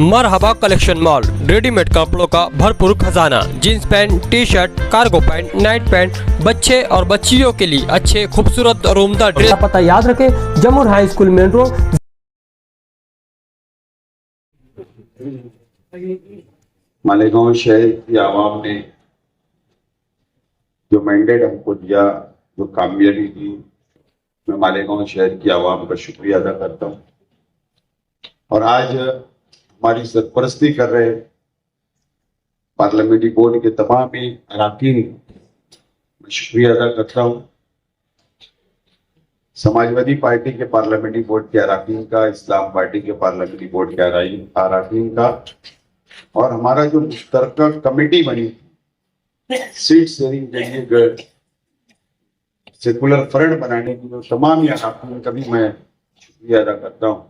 मरहबा collection mall, readymade कपड़ों का भरपूर खजाना, jeans pant, T shirt, cargo pant, night pant, बच्चे और बच्चियों के लिए अच्छे खूबसूरत और उम्दा ड्रेस। पता याद रखें, Jamur high school main road. Malegaon शहर की आवाम ने जो मैंडेट हमको दिया, जो कामयाबी दी, मैं मालेगांव शहर की आवाम का शुक्रिया अदा करता हूँ। और आज हमारी सरपरस्ती कर रहे पार्लियामेंट्री बोर्ड के तमाम ही अरकान, मैं शुक्रिया अदा करता हूँ। समाजवादी पार्टी के पार्लियामेंट्री बोर्ड के अरकान का, इस्लाम पार्टी के पार्लियामेंट्री बोर्ड के अरकान का, और हमारा जो मुश्तरका कमेटी बनी सीट शेयरिंग के लिए सेकुलर फ्रंट बनाने की जो तमाम अरकान का भी मैं शुक्रिया अदा करता हूँ।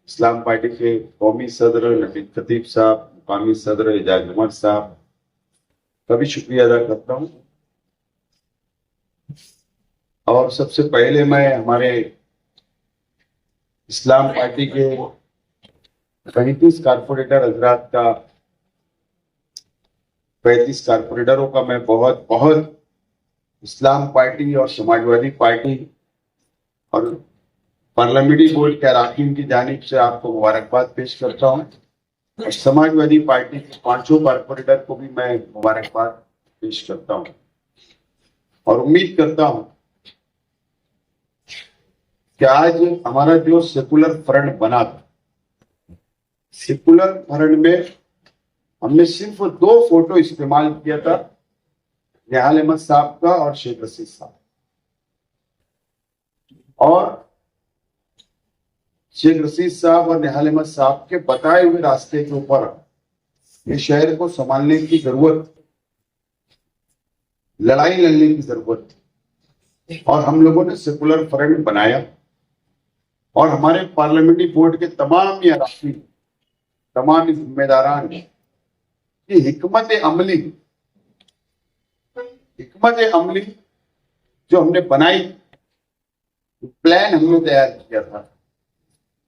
इस्लाम पार्टी के कौमी सदर नबीद खतीब साहब, मुकामी सदर एजाज उमर साहब का भी शुक्रिया अदा करता हूँ। और सबसे पहले मैं हमारे इस्लाम पार्टी के 35 कारपोरेटर हजरात का, 35 कारपोरेटरों का मैं बहुत बहुत इस्लाम पार्टी और समाजवादी पार्टी और पार्लियामेंट्री बोर्ड के अरकान की जानिब से आपको मुबारकबाद पेश करता हूँ। और समाजवादी पार्टी के 5 कारपोरेटर को भी मैं मुबारकबाद पेश करता हूँ और उम्मीद करता हूँ कि आज हमारा जो सेकुलर फ्रंट बना था, सेकुलर फ्रंट में हमने सिर्फ 2 फोटो इस्तेमाल किया था, निहाल अहमद साहब का और शेख रशीद साहब। और शेख रशीद साहब और निहाल अहमद साहब के बताए हुए रास्ते के ऊपर इस शहर को संभालने की जरूरत, लड़ाई लड़ने की जरूरत थी। और हम लोगों ने सेकुलर फ्रंट बनाया और हमारे पार्लियामेंट्री बोर्ड के तमाम ही अरकान, तमाम ही जिम्मेदारान की हिकमत अमली जो हमने बनाई, प्लान हमने तैयार किया था,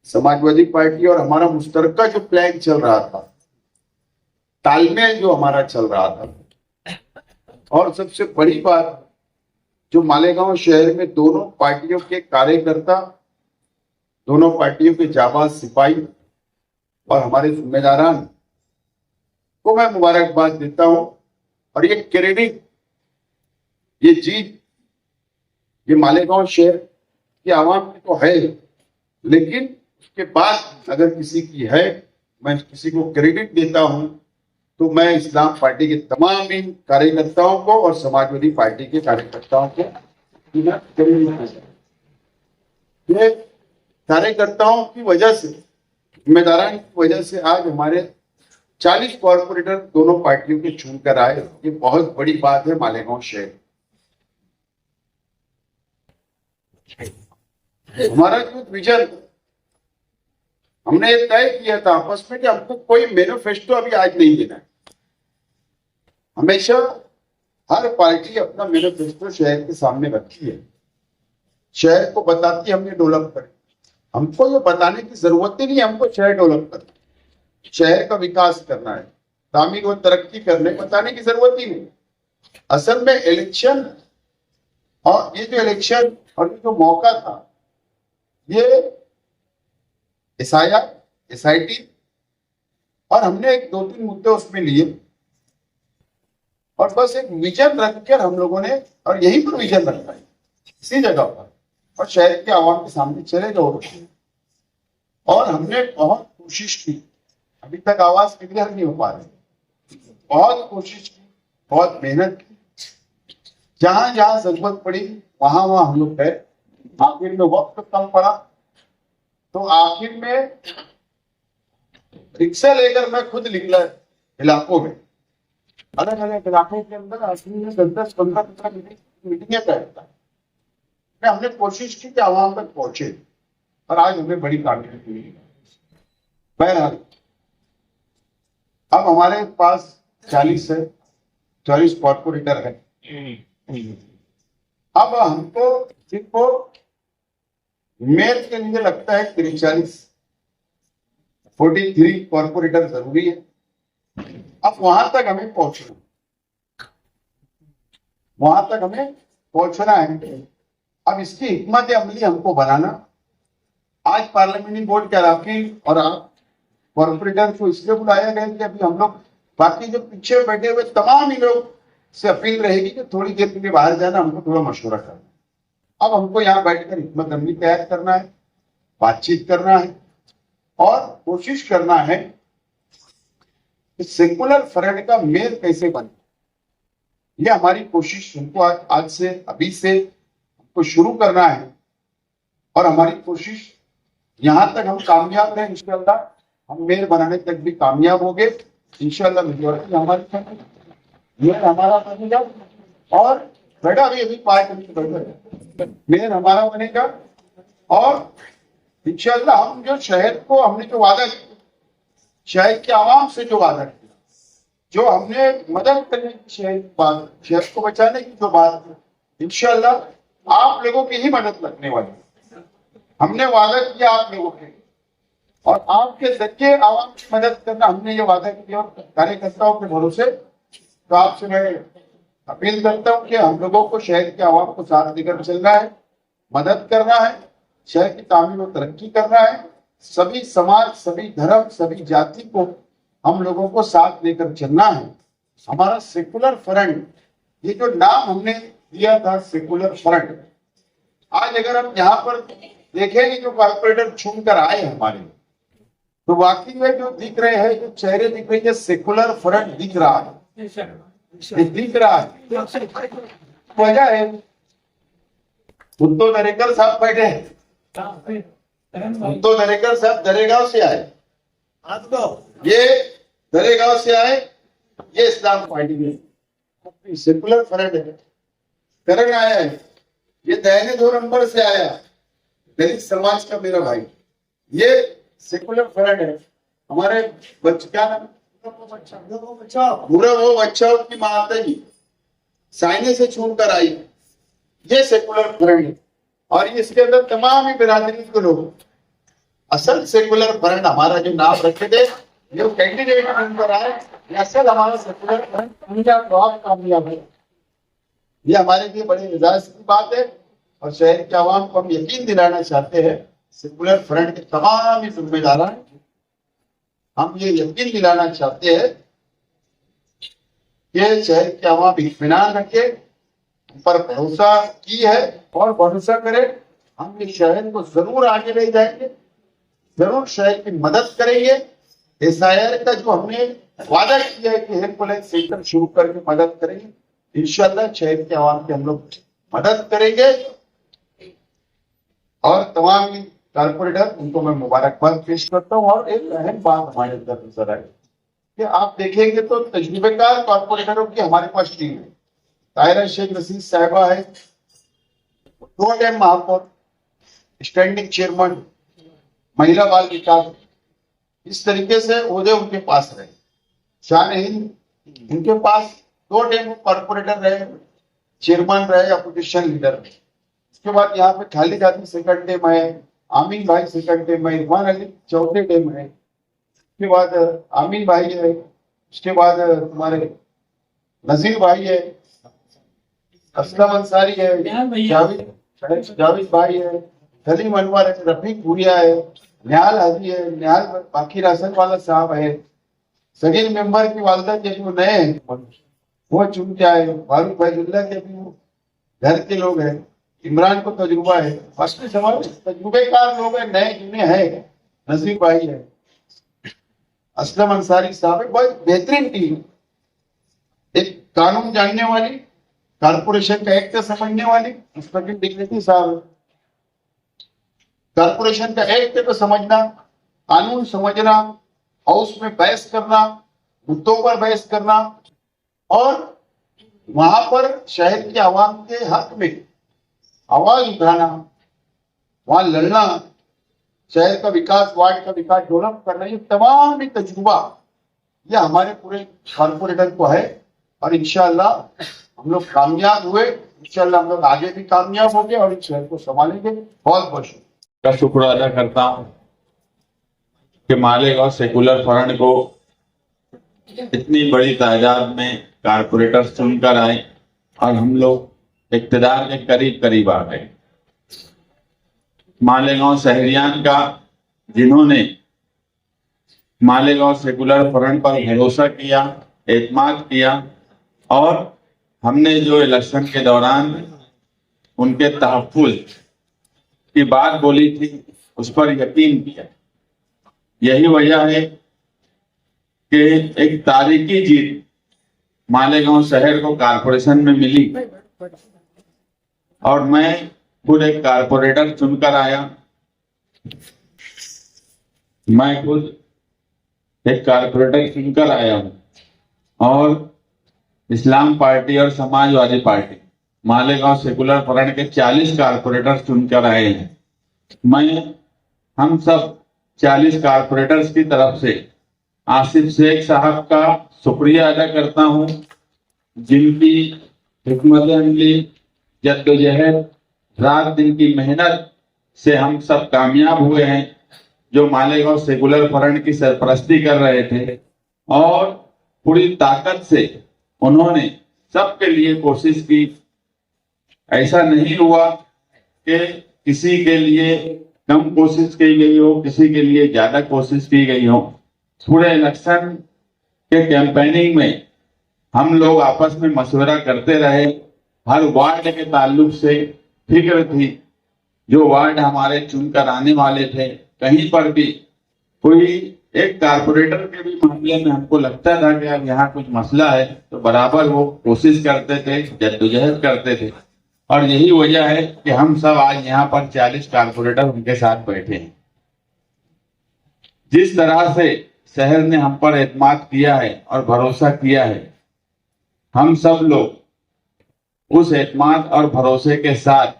समाजवादी पार्टी और हमारा मुश्तरका जो प्लान चल रहा था, तालमेल जो हमारा चल रहा था। और सबसे बड़ी बात, जो मालेगांव शहर में दोनों पार्टियों के कार्यकर्ता, दोनों पार्टियों के जाबाज सिपाही और हमारे जिम्मेदारान को मैं मुबारकबाद देता हूं। और ये क्रेडिट, ये जीत, ये मालेगांव शहर की आवाम की तो है, लेकिन उसके बाद अगर किसी की है, मैं किसी को क्रेडिट देता हूं तो मैं इस्लाम पार्टी के तमाम ही कार्यकर्ताओं को और समाजवादी पार्टी के कार्यकर्ताओं को ये कार्यकर्ताओं की वजह से, जिम्मेदारान की वजह से आज हमारे 40 कॉर्पोरेटर दोनों पार्टियों के चुनकर आए। ये बहुत बड़ी बात है मालेगांव शहर। हमारा जो विजन हमने ये तय किया था आपस में कि हमको कोई मैनिफेस्टो अभी आज नहीं देना है। हमेशा हर पार्टी अपना मैनिफेस्टो शहर के सामने रखती है, शहर को बताती है हमने डेवलप करें। हमको ये बताने की जरूरत ही नहीं, हमको शहर डेवलप करना, शहर का विकास करना है, तामीर व तरक्की करने, बताने की जरूरत ही नहीं। असल में इलेक्शन, और ये जो इलेक्शन और ये जो मौका था, ये SIT, और हमने एक 2-3 मुद्दे उसमें लिए और बस एक विजन रखकर हम लोगों ने, और यहीं पर विजन रखा है, इसी जगह पर, और शहर के आवाम के सामने चले जाओ। और हमने बहुत कोशिश की, अभी तक आवाज क्लियर नहीं हो पा रही, बहुत कोशिश की, बहुत मेहनत की, जहां जहां जरूरत पड़ी वहां वहां हम लोग गए। आखिर में वक्त कम पड़ा तो आखिर में रिक्शा लेकर मैं खुद निकला इलाकों में, अलग अलग इलाकों के अंदर आखिर में 10-15 मीटिंगें करता। हमने कोशिश की कि आवाम तक पहुंचे और आज हमें बड़ी कामयाबी मिली। बहरहाल अब हमारे पास 40 है, 40 कॉर्पोरेटर है। अब हमको सिर्फ मेयर के लिए लगता है 43 43 कॉर्पोरेटर जरूरी है। अब वहां तक हमें पहुंचना है। अब इसकी हिकमत अमली हमको बनाना। आज पार्लियामेंट्री बोर्ड के अराकीन और आप कॉर्पोरेटर को इसलिए बुलाया गया कि अभी हम लोग बाकी जो पीछे बैठे हुए तमाम ही लोग से अपील रहेगी कि थोड़ी देर के लिए बाहर जाना, हमको थोड़ा मशवरा करना। अब हमको यहाँ बैठकर हिकमत अमली तैयार करना है, बातचीत करना है और कोशिश करना है कि सेकुलर फ्रंट का मेयर कैसे बने। ये हमारी कोशिश हमको आज से अभी से हमको शुरू करना है और हमारी कोशिश यहां तक हम कामयाब रहे इंशाअल्लाह, हम मेयर बनाने तक भी कामयाब हो गए इंशाअल्लाह। मेजोरिटी हमारा बनेगा और बेटा भी अभी मेयर हमारा बनेगा और इंशाअल्लाह हम जो शहर को हमने जो वादा किया, शहर के आवाम से जो वादा किया, जो हमने मदद करने की शहर को बचाने की जो बात की, इंशाअल्लाह आप लोगों की ही मदद लगने वाली है। हमने वादा किया आप लोगों के और आपके जरिए आवाम की मदद करना हमने ये वादा किया और कार्यकर्ताओं के भरोसे। तो आपसे मैं अपील करता हूँ कि हम लोगों को शहर के आवाम को साथ लेकर चलना है, मदद करना है, शहर की तामीर और तरक्की करना है। सभी समाज, सभी धर्म, सभी जाति को हम लोगों को साथ लेकर चलना है। हमारा सेकुलर फ्रंट, ये जो नाम हमने दिया था सेकुलर फ्रंट, आज अगर हम यहाँ पर देखेंगे जो कॉर्पोरेटर चुनकर आए हमारे, तो वाकई में जो दिख रहे हैं, जो चेहरे दिख रहे हैं, सेकुलर फ्रंट दिख रहा है, दिख रहा है। वजह है उद्धव दरेकर साहब बैठे हैं। उद्धव दरेकर साहब दरेगांव से आए, ये दरेगांव से आए, ये इस्लाम पार्टी में सेकुलर फ्रंट है, करण आया है। ये दाहिने 2 नंबर से आया, दलित समाज का मेरा भाई, ये सेकुलर फ्रंट है। हमारे क्या नाम, वो बच्चा की माता जी साइने से चुनकर आई, ये सेकुलर फ्रंट है। और इसके अंदर तमाम ही बिरादरी के लोग, असल सेकुलर फ्रंट हमारा जो नाम रखे थे, जो कैंडिडेट चुनकर आए, असल हमारा सेकुलर फ्रंट कामयाब है। ये हमारे लिए बड़ी एजाज की बात है और शहर के आवाम को हम यकीन दिलाना चाहते हैं, सेकुलर फ्रंट के तमाम ही जिम्मेदार हैं, हम ये यकीन दिलाना चाहते हैं कि शहर के आवाम इत्मीनान रखे, पर भरोसा की है और भरोसा करे। हम इस शहर को जरूर आगे ले जाएंगे, जरूर शहर की मदद करेंगे। SIR का जो हमने वादा किया है कि हेल्पलाइन सेंटर शुरू करके मदद करेंगे, इंशाअल्लाह शहर के आवाम की हम लोग मदद करेंगे। और तमाम कारपोरेटर, उनको मैं मुबारकबाद पेश करता हूँ। और एक अहम बात हमारे अंदर नजर आई कि आप देखेंगे तो तजुर्बेकार कारपोरेटरों की हमारे पास टीम है। ताहिरा शेख रशीद साहिबा है, 2 टाइम महापौर, स्टैंडिंग चेयरमैन महिला बाल विकास, इस तरीके से ओहदे उनके पास रहे। शान-ए-हिंद उनके पास 2 टाइम कॉर्पोरेटर रहे, चेयरमैन रहे, अपोजिशन लीडर रहे। उसके बाद यहाँ पे खालिद आदमी सेकंड टाइम है, आमीन भाई सेकंड टाइम है, इरफान अली 4थे टाइम है, उसके बाद आमीन भाई है, उसके बाद तुम्हारे नजीर भाई है, असलम अंसारी है, जावेद भाई है, सलीम अनवर है, रफीक भूरिया है, निहाल हाजी है, निहाल बाकी रासन वाला साहब है, सगीर मेंबर की वालदा के जो नए हैं वो चुन के आए, फारूक भाईजुल्ला के भी घर के लोग हैं, इमरान को तजुर्बा है, बाकी समाज तजुर्बेकार लोग हैं, नए जुने हैं, नजीर भाई है, असलम अंसारी साहब है। बहुत बेहतरीन टीम, एक कानून जानने वाली, कारपोरेशन का एक्ट समझने वाली इंस्पेक्टर डिग्निटी साहब, कारपोरेशन का एक्ट को समझना, कानून समझना, हाउस में बहस करना, मुद्दों पर बहस करना और वहां पर शहर के आवाम के हक में आवाज उठाना, वहां लड़ना, शहर का विकास, वार्ड का विकास डेवलप करना, ये तमाम ही तजुर्बा ये हमारे पूरे कारपोरेटर को है। और इंशाअल्लाह हम लोग कामयाब हुए, इंशाअल्लाह हम लोग आगे भी कामयाब होंगे और इस शहर को संभालेंगे। बहुत बहुत शुक्रिया का शुक्र अदा करता हूँ कि मालेगांव सेकुलर फ्रंट को इतनी बड़ी तादाद में कारपोरेटर चुनकर आए और हम लोग इक्तिदार के करीब करीब आ गए। मालेगांव शहरियान का जिन्होंने मालेगांव सेकुलर फ्रंट पर भरोसा किया, एतमाद किया और हमने जो इलेक्शन के दौरान उनके तहफ्फुज़ की बात बोली थी उस पर यकीन किया। यही वजह है कि एक तारीखी जीत मालेगांव शहर को कारपोरेशन में मिली और मैं खुद एक कारपोरेटर चुनकर आया। मैं खुद एक कारपोरेटर चुनकर आया हूं और इस्लाम पार्टी और Samajwadi party Malegaon secular front के 40 कारपोरेटर चुनकर आए हैं। हम सब 40 कारपोरेटर्स की तरफ से आसिफ शेख साहब का शुक्रिया अदा करता हूं, जिनकी हिकमत अमली, जद्दोजहद, रात दिन की मेहनत से हम सब कामयाब हुए हैं। जो मालेगांव सेकुलर फ्रंट की सरपरस्ती कर रहे थे और पूरी ताकत से उन्होंने सबके लिए कोशिश की। ऐसा नहीं हुआ कि किसी के लिए कम कोशिश की गई हो, किसी के लिए ज्यादा कोशिश की गई हो। पूरे इलेक्शन के कैंपेनिंग में हम लोग आपस में मशवरा करते रहे। हर वार्ड के ताल्लुक से फिक्र थी। जो वार्ड हमारे चुनकर आने वाले थे, कहीं पर भी कोई एक कारपोरेटर के भी मामले में हमको लगता था कि यार यहाँ कुछ मसला है, तो बराबर वो कोशिश करते थे, जद्दोजहद करते थे। और यही वजह है कि हम सब आज यहाँ पर 40 कारपोरेटर उनके साथ बैठे हैं। जिस तरह से शहर ने हम पर एतमाद किया है और भरोसा किया है, हम सब लोग उस एतमाद और भरोसे के साथ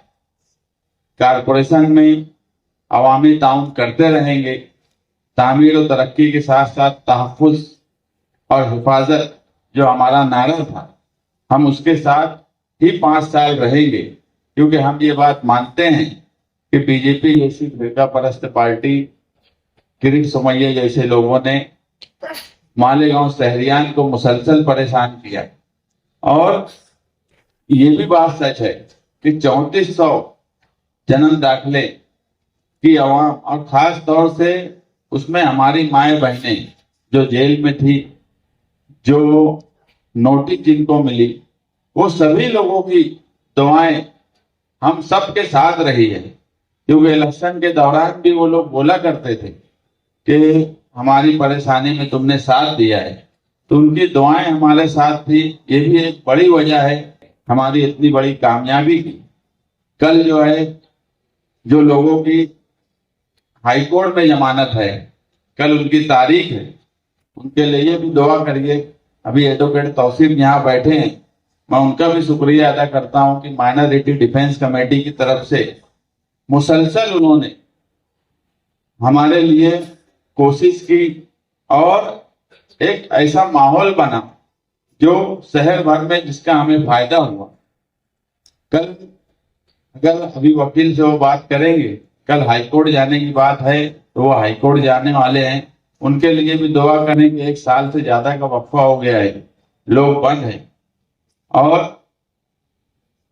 कारपोरेशन में अवामी ताउन करते रहेंगे। तामीर और तरक्की के साथ साथ तहफ्फुज़ और हिफाजत जो हमारा नारा था, हम उसके साथ ही 5 साल रहेंगे, क्योंकि हम ये बात मानते हैं कि बीजेपी जैसी फिरका परस्त पार्टी, किरीट सोमैया जैसे लोगों ने मालेगांव शहरियान को मुसलसल परेशान किया। और ये भी बात सच है कि 3400 जन्म दाखिले की आवाम और खास तौर से उसमें हमारी माएँ बहनें जो जेल में थी, जो नोटिस जिनको मिली, वो सभी लोगों की दुआएं हम सब के साथ रही है। क्योंकि इलेक्शन के दौरान भी वो लोग बोला करते थे कि हमारी परेशानी में तुमने साथ दिया है, तो उनकी दुआएं हमारे साथ थी। ये भी एक बड़ी वजह है हमारी इतनी बड़ी कामयाबी की। कल जो है, जो लोगों की हाईकोर्ट में जमानत है, कल उनकी तारीख है, उनके लिए भी दुआ करिए। अभी एडवोकेट तौसीफ यहाँ बैठे हैं, मैं उनका भी शुक्रिया अदा करता हूं कि माइनॉरिटी डिफेंस कमेटी की तरफ से मुसलसल उन्होंने हमारे लिए कोशिश की और एक ऐसा माहौल बना जो शहर भर में, जिसका हमें फायदा हुआ। कल अगर अभी वकील से वो बात करेंगे, कल हाईकोर्ट जाने की बात है, तो वो हाईकोर्ट जाने वाले हैं, उनके लिए भी दुआ करेंगे। 1 साल से ज्यादा का वक्फा हो गया है, लोग बंद हैं और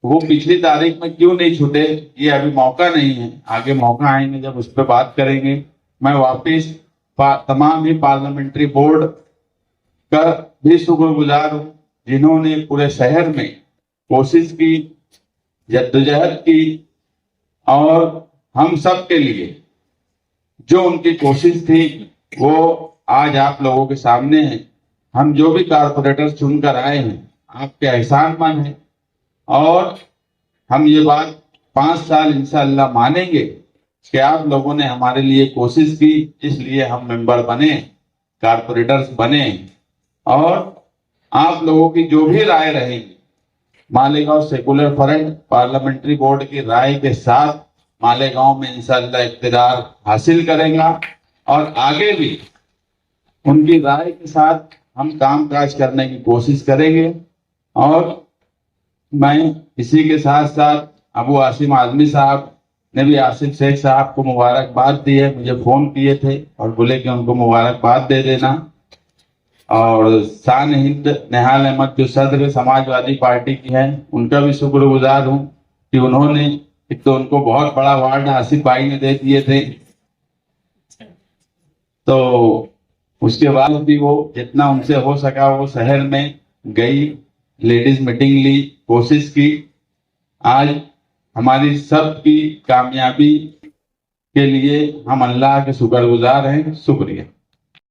वो पिछली तारीख में क्यों नहीं छूटे, ये अभी मौका नहीं है। आगे मौका आएंगे जब उस पर बात करेंगे। मैं वापिस तमाम ही पार्लियामेंट्री बोर्ड का भी शुक्रगुजार हूं, जिन्होंने पूरे शहर में कोशिश की, जद्दोजहद की और हम सब के लिए जो उनकी कोशिश थी वो आज आप लोगों के सामने है। हम जो भी कारपोरेटर चुनकर आए हैं, आपके एहसानमंद हैं और हम ये बात 5 साल इंशाअल्लाह मानेंगे कि आप लोगों ने हमारे लिए कोशिश की, इसलिए हम मेंबर बने, कारपोरेटर्स बने। और आप लोगों की जो भी राय रहेगी, Malegaon secular front parliamentary board की राय के साथ मालेगांव में इंशाअल्लाह इक़्तिदार हासिल करेगा और आगे भी उनकी राय के साथ हम कामकाज करने की कोशिश करेंगे। और मैं इसी के साथ साथ अबू आसिम आजमी साहब ने भी आसिफ शेख साहब को मुबारकबाद दी है, मुझे फोन किए थे और बोले कि उनको मुबारकबाद दे देना। और शान हिंद नेहाल अहमद जो सदर समाजवादी पार्टी की है, उनका भी शुक्रगुजार हूँ कि उन्होंने, एक तो उनको बहुत बड़ा वार्ड आसिफ भाई ने दे दिए थे, तो उसके बाद भी वो जितना उनसे हो सका वो शहर में गई, लेडीज मीटिंग ली, कोशिश की। आज हमारी सबकी कामयाबी के लिए हम अल्लाह के शुक्रगुजार हैं। शुक्रिया।